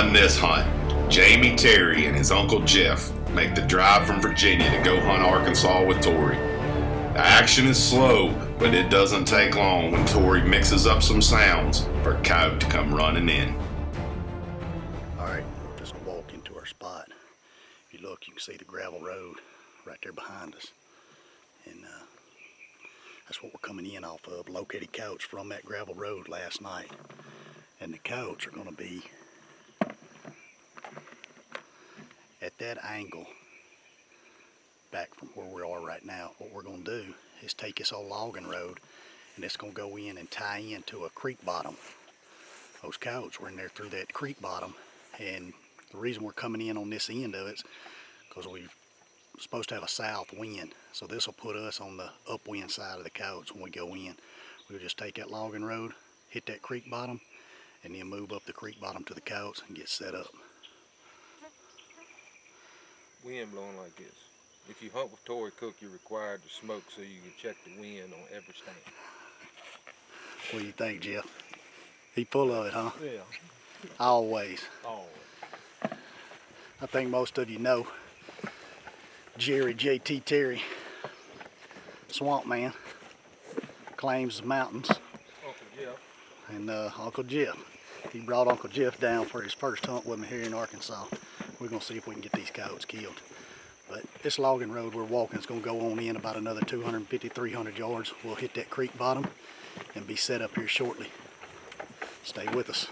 On this hunt, Jamie Terry and his Uncle Jeff make the drive from Virginia to go hunt Arkansas with Tori. The action is slow, but it doesn't take long when Tori mixes up some sounds for Coyote to come running in. Alright, we're just going to walk into our spot. If you look, you can see the gravel road right there behind us. And that's what we're coming in off of. Located coyotes from that gravel road last night. And the coyotes are going to be at that angle back from where we are right now. What we're going to do is take this old logging road and it's going to go in and tie into a creek bottom. Those coyotes were in there through that creek bottom, and the reason we're coming in on this end of it is because we're supposed to have a south wind, so this will put us on the upwind side of the coyotes when we go in. We'll just take that logging road, hit that creek bottom, and then move up the creek bottom to the coyotes and get set up. Wind blowing like this. If you hunt with Tori Cook, you're required to smoke so you can check the wind on every stand. What do you think, Jeff? He full of it, huh? Yeah. Always. Always. I think most of you know Jerry J.T. Terry, Swamp Man, claims the mountains. Uncle Jeff. And Uncle Jeff. He brought Uncle Jeff down for his first hunt with me here in Arkansas. We're going to see if we can get these coyotes killed. But this logging road we're walking is going to go on in about another 250, 300 yards. We'll hit that creek bottom and be set up here shortly. Stay with us.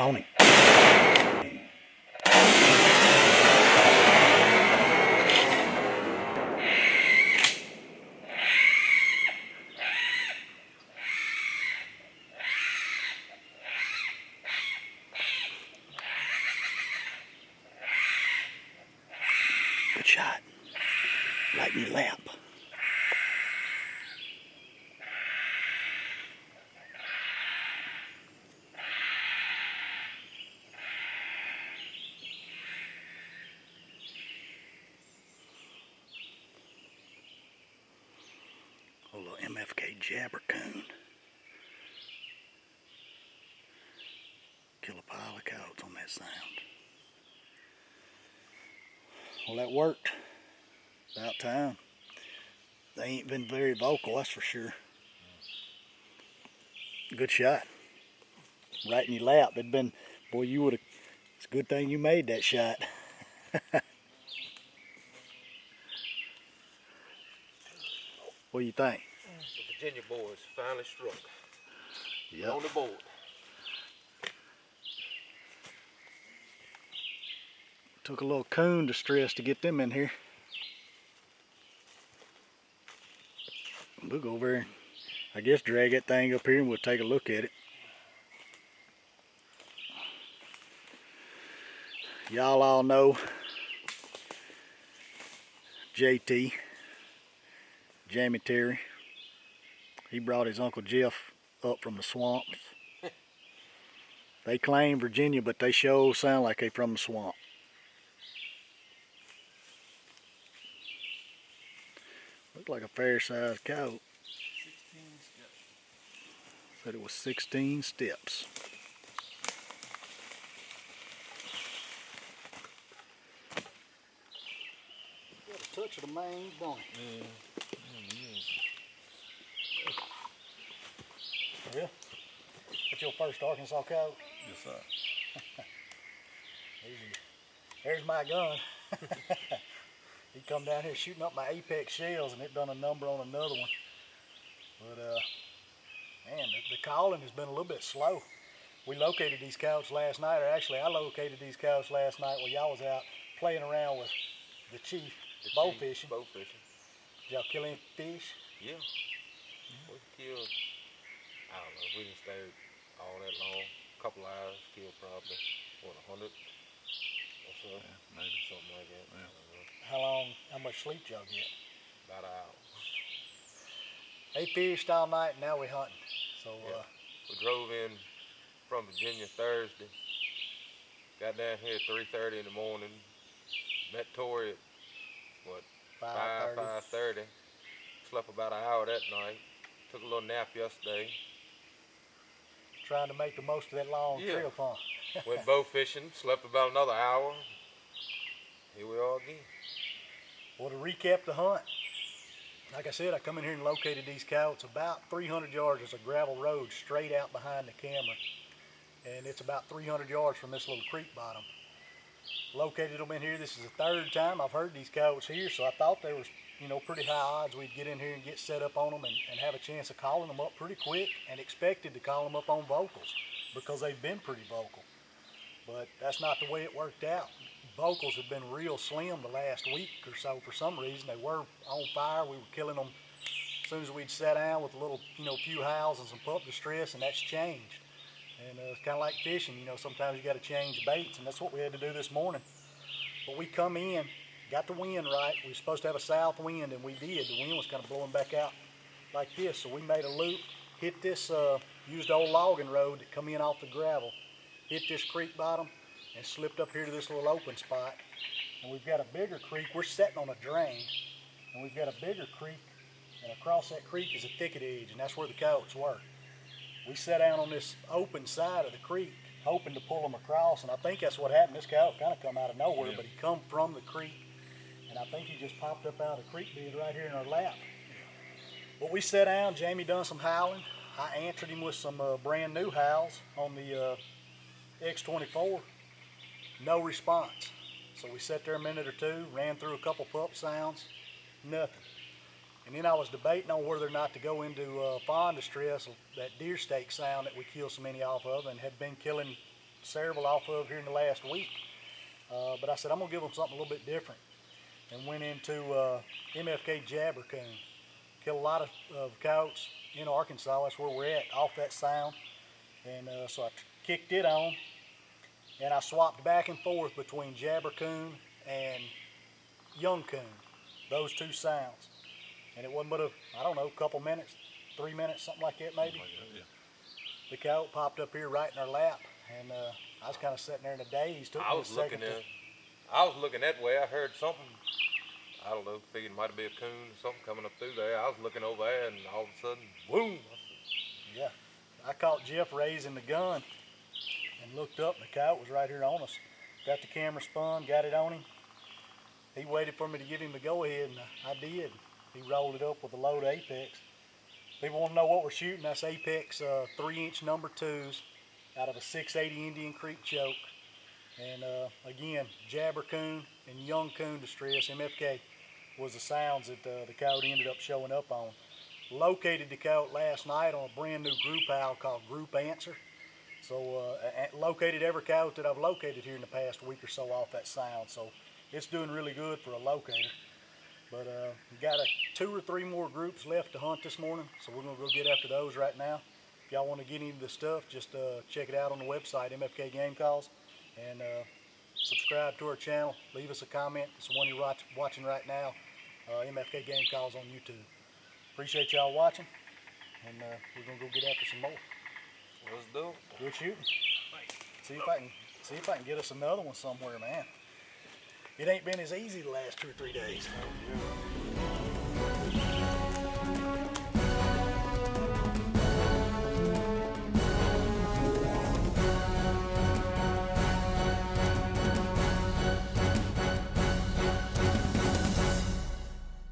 Morning. Good shot. Right in your lap. A little MFK jabber coon. Kill a pile of coyotes on that sound. Well, that worked. About time. They ain't been very vocal, that's for sure. Good shot. Right in your lap. It'd been, boy, you would have, it's a good thing you made that shot. What do you think? The Virginia boys finally struck. Yep. On the board. Took a little coon distress to get them in here. We'll go over there, I guess drag that thing up here and we'll take a look at it. Y'all all know JT, Jamie Terry. He brought his Uncle Jeff up from the swamps. They claim Virginia, but they sure sound like they from the swamp. Looked like a fair-sized coyote. 16 steps. Said it was 16 steps. Got a touch of the mange, don't it? Yeah. Yeah. That's your first Arkansas coyote? Yes, sir. There's my gun. He come down here shooting up my Apex shells and it done a number on another one. But man, the calling has been a little bit slow. We located these coyotes last night, or actually I located these coyotes last night while y'all was out playing around with the chief, bow fishing. Bow fishing. Did y'all kill any fish? Yeah. We killed, I don't know, we didn't stay all that long. A couple hours, killed probably, what, 100 or so? Yeah, maybe. Something like that. Yeah. How much sleep y'all get? About an hour. They fished all night and now we hunting. So yeah. We drove in from Virginia Thursday. Got down here at 3:30 in the morning. Met Tori at what, 5:30. Slept about an hour that night. Took a little nap yesterday. Trying to make the most of that long trip, huh? Went bow fishing, slept about another hour. Here we are again. Well, to recap the hunt, like I said, I come in here and located these coyotes. About 300 yards. There's a gravel road straight out behind the camera. And it's about 300 yards from this little creek bottom. Located them in here. This is the third time I've heard these coyotes here, so I thought there was, you know, pretty high odds we'd get in here and get set up on them and have a chance of calling them up pretty quick, and expected to call them up on vocals because they've been pretty vocal. But that's not the way it worked out. Vocals have been real slim the last week or so for some reason. They were on fire. We were killing them as soon as we'd sat down with a little, you know, few howls and some pup distress, and that's changed. And it's kind of like fishing, you know, sometimes you got to change baits, and that's what we had to do this morning. But we come in, got the wind right. We were supposed to have a south wind, and we did. The wind was kind of blowing back out like this, so we made a loop, hit this, used old logging road that come in off the gravel, hit this creek bottom, and slipped up here to this little open spot. And we've got a bigger creek. We're sitting on a drain, and we've got a bigger creek, and across that creek is a thicket edge, and that's where the coyotes were. We sat down on this open side of the creek, hoping to pull them across, and I think that's what happened. This coyote kind of come out of nowhere, but he come from the creek, and I think he just popped up out of the creek bed right here in our lap. But we sat down. Jamie done some howling. I answered him with some brand new howls on the X24. No response. So we sat there a minute or two, ran through a couple pup sounds, nothing. And then I was debating on whether or not to go into fawn distress, that deer steak sound that we kill so many off of and had been killing several off of here in the last week. But I said I'm gonna give them something a little bit different, and went into MFK jabber coon. Kill a lot of coyotes in Arkansas. That's where we're at, off that sound. And so I kicked it on, and I swapped back and forth between jabber coon and young coon, those two sounds. And it wasn't but I don't know, a couple minutes, 3 minutes, something like that maybe. Yeah. The coyote popped up here right in our lap, and I was kind of sitting there in a daze. I was looking that way. I heard something. I don't know, figured it might be a coon or something coming up through there. I was looking over there, and all of a sudden, boom! Yeah, I caught Jeff raising the gun and looked up, and the coyote was right here on us. Got the camera spun, got it on him. He waited for me to give him the go-ahead, and I did. He rolled it up with a load of Apex. People want to know what we're shooting. That's Apex 3-inch number 2s out of a 680 Indian Creek choke. And again, jabber coon and young coon distress, MFK, was the sounds that the coyote ended up showing up on. Located the coyote last night on a brand new group owl called Group Answer. So located every coyote that I've located here in the past week or so off that sound. So it's doing really good for a locator. But we got 2 or 3 more groups left to hunt this morning, so we're gonna go get after those right now. If y'all want to get into the stuff, just check it out on the website, MFK Game Calls, and subscribe to our channel. Leave us a comment. It's the one you're watching right now, MFK Game Calls on YouTube. Appreciate y'all watching, and we're gonna go get after some more. Let's do it. Good shooting. See if I can get us another one somewhere, man. It ain't been as easy the last 2 or 3 days.